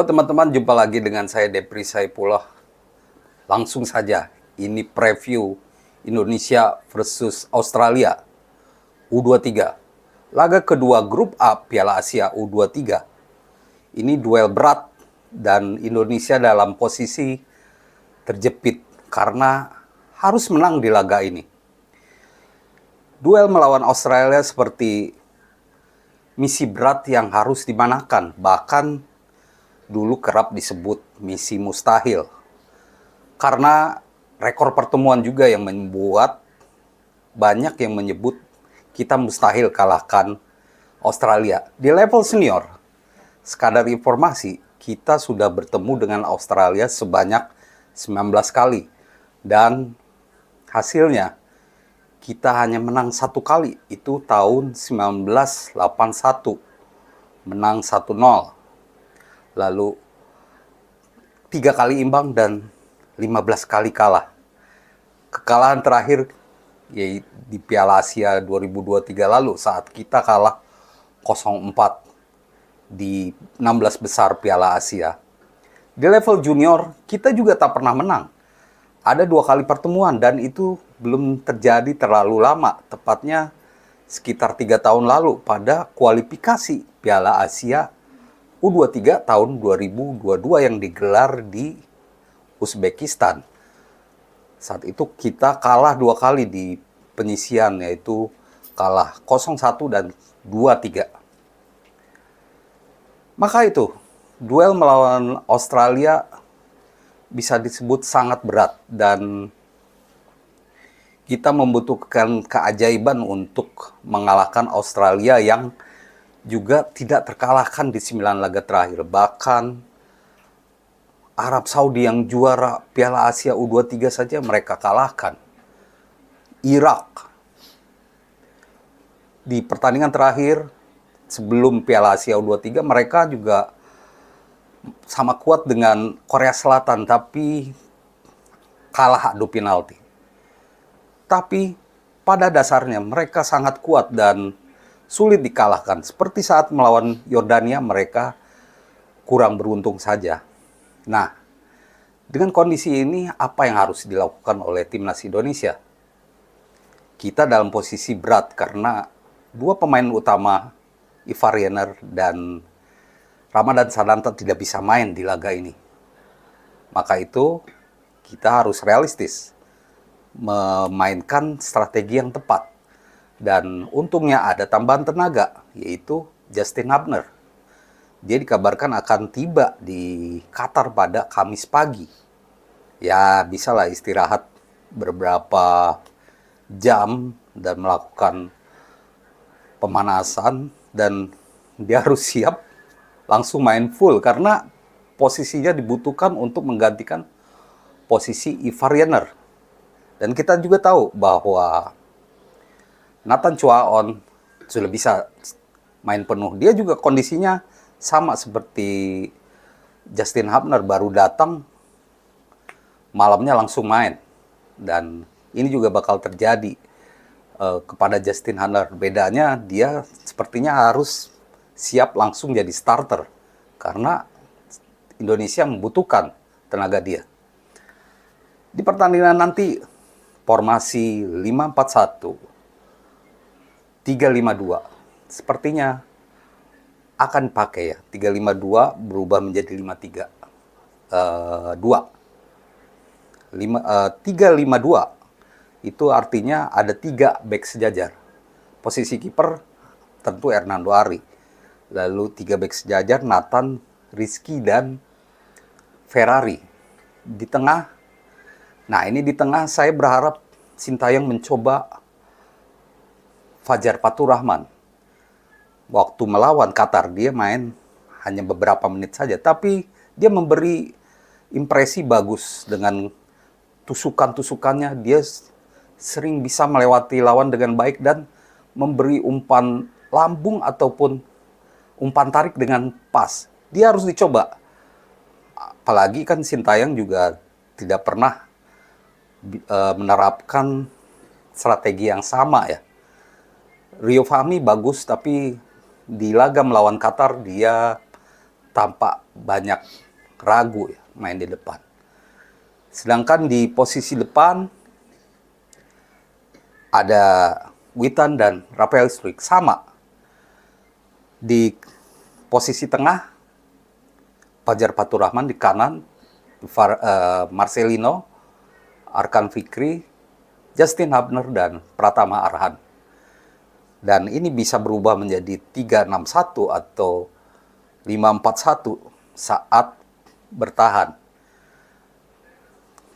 teman-teman, jumpa lagi dengan saya Depri Saipullah. Langsung saja, ini preview Indonesia versus Australia U23. Laga kedua grup A Piala Asia U23. Ini duel berat dan Indonesia dalam posisi terjepit karena harus menang di laga ini. Duel melawan Australia seperti misi berat yang harus dimanakan, bahkan dulu kerap disebut misi mustahil. Karena rekor pertemuan juga yang membuat banyak yang menyebut kita mustahil kalahkan Australia. Di level senior, sekadar informasi, kita sudah bertemu dengan Australia sebanyak 19 kali. Dan hasilnya, kita hanya menang 1 kali, itu tahun 1981. Menang 1-0. Lalu 3 kali imbang dan 15 kali kalah. Kekalahan terakhir yaitu di Piala Asia 2023 lalu saat kita kalah 0-4 di 16 besar Piala Asia. Di level junior kita juga tak pernah menang. Ada 2 kali pertemuan dan itu belum terjadi terlalu lama, tepatnya sekitar 3 tahun lalu pada kualifikasi Piala Asia U23 tahun 2022 yang digelar di Uzbekistan. Saat itu kita kalah 2 kali di penyisian, yaitu kalah 0-1 dan 2-3. Maka itu, duel melawan Australia bisa disebut sangat berat dan kita membutuhkan keajaiban untuk mengalahkan Australia yang juga tidak terkalahkan di 9 laga terakhir. Bahkan Arab Saudi yang juara Piala Asia U23 saja mereka kalahkan. Irak di pertandingan terakhir sebelum Piala Asia U23 mereka juga sama kuat dengan Korea Selatan tapi kalah adu penalti. Tapi pada dasarnya mereka sangat kuat dan sulit dikalahkan. Seperti saat melawan Yordania, mereka kurang beruntung saja. Nah, dengan kondisi ini, apa yang harus dilakukan oleh timnas Indonesia? Kita dalam posisi berat karena 2 pemain utama, Ivar Jenner dan Ramadhan Sananta tidak bisa main di laga ini. Maka itu, kita harus realistis, memainkan strategi yang tepat. Dan untungnya ada tambahan tenaga, yaitu Justin Hubner. Dia dikabarkan akan tiba di Qatar pada Kamis pagi. Ya, bisalah istirahat beberapa jam dan melakukan pemanasan. Dan dia harus siap langsung main full, karena posisinya dibutuhkan untuk menggantikan posisi Ivar Jenner. Dan kita juga tahu bahwa Nathan Chuaon sudah bisa main penuh. Dia juga kondisinya sama seperti Justin Hubner, baru datang, malamnya langsung main. Dan ini juga bakal terjadi kepada Justin Hubner. Bedanya dia sepertinya harus siap langsung jadi starter, karena Indonesia membutuhkan tenaga dia. Di pertandingan nanti, formasi 5-4-1. 3-5-2 sepertinya akan pakai ya. 3-5-2 berubah menjadi 5-3-2. 3-5-2 itu artinya ada 3 bek sejajar. Posisi kiper tentu Hernando Ari. Lalu 3 bek sejajar Nathan, Rizky dan Ferrari. Di tengah, nah ini di tengah saya berharap Sintayong mencoba Fajar Faturrahman. Waktu melawan Qatar dia main hanya beberapa menit saja, tapi dia memberi impresi bagus dengan tusukan-tusukannya. Dia sering bisa melewati lawan dengan baik dan memberi umpan lambung ataupun umpan tarik dengan pas. Dia harus dicoba. Apalagi kan Sintayong juga tidak pernah menerapkan strategi yang sama ya. Rio Fahmi bagus, tapi di laga melawan Qatar dia tampak banyak ragu ya, main di depan. Sedangkan di posisi depan ada Witan dan Rafael Struijk sama. Di posisi tengah Fajar Faturrahman, di kanan Marcelino, Arkan Fikri, Justin Hubner, dan Pratama Arhan. Dan ini bisa berubah menjadi 3-6-1 atau 5-4-1 saat bertahan.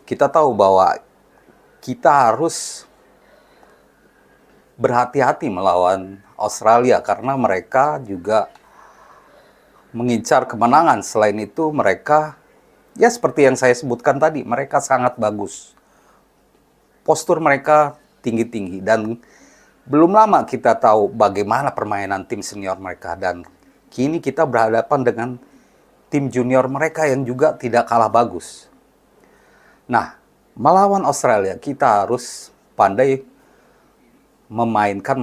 Kita tahu bahwa kita harus berhati-hati melawan Australia karena mereka juga mengincar kemenangan. Selain itu mereka, ya seperti yang saya sebutkan tadi, mereka sangat bagus. Postur mereka tinggi-tinggi, dan belum lama kita tahu bagaimana permainan tim senior mereka, dan kini kita berhadapan dengan tim junior mereka yang juga tidak kalah bagus. Nah, melawan Australia kita harus pandai memainkan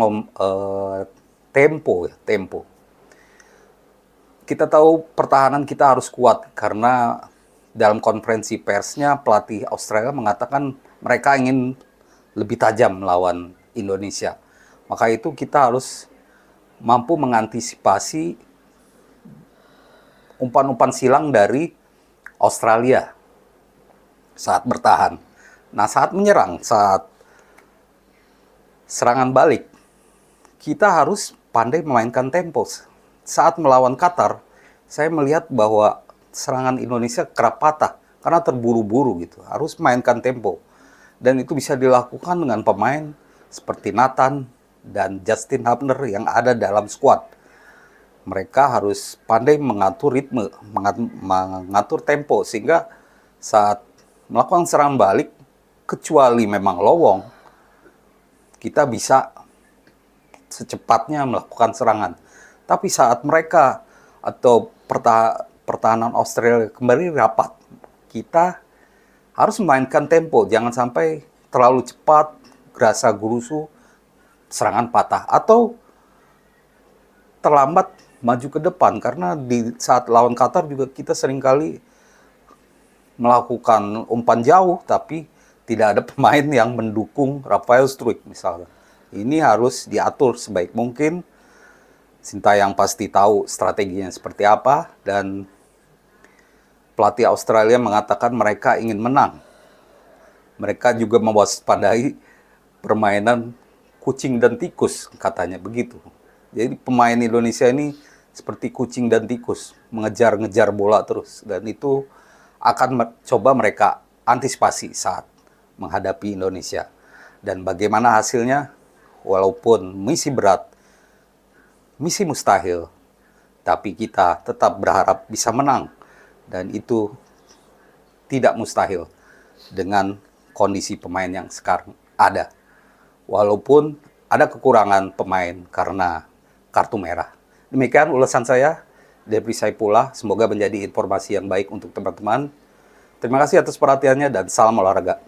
tempo. Kita tahu pertahanan kita harus kuat karena dalam konferensi persnya pelatih Australia mengatakan mereka ingin lebih tajam melawan Indonesia. Maka itu kita harus mampu mengantisipasi umpan-umpan silang dari Australia saat bertahan. Nah, saat menyerang, saat serangan balik, kita harus pandai memainkan tempo. Saat melawan Qatar, saya melihat bahwa serangan Indonesia kerap patah karena terburu-buru gitu. Harus mainkan tempo. Dan itu bisa dilakukan dengan pemain seperti Nathan dan Justin Hubner yang ada dalam skuad. Mereka harus pandai mengatur ritme, mengatur tempo, sehingga saat melakukan serangan balik, kecuali memang lowong, kita bisa secepatnya melakukan serangan. Tapi saat mereka atau pertahanan Australia kembali rapat, kita harus memainkan tempo. Jangan sampai terlalu cepat, gerasa gerusu, serangan patah, atau terlambat maju ke depan. Karena di saat lawan Qatar juga kita seringkali melakukan umpan jauh, tapi tidak ada pemain yang mendukung Rafael Struijk misalnya. Ini harus diatur sebaik mungkin. Sintayong pasti tahu strateginya seperti apa, dan pelatih Australia mengatakan mereka ingin menang. Mereka juga mewaspadai permainan kucing dan tikus, katanya begitu. Jadi pemain Indonesia ini seperti kucing dan tikus, mengejar-ngejar bola terus. Dan itu akan coba mereka antisipasi saat menghadapi Indonesia. Dan bagaimana hasilnya? Walaupun misi berat, misi mustahil, tapi kita tetap berharap bisa menang. Dan itu tidak mustahil dengan kondisi pemain yang sekarang ada. Walaupun ada kekurangan pemain karena kartu merah. Demikian ulasan saya, Depri Saipullah. Semoga menjadi informasi yang baik untuk teman-teman. Terima kasih atas perhatiannya dan salam olahraga.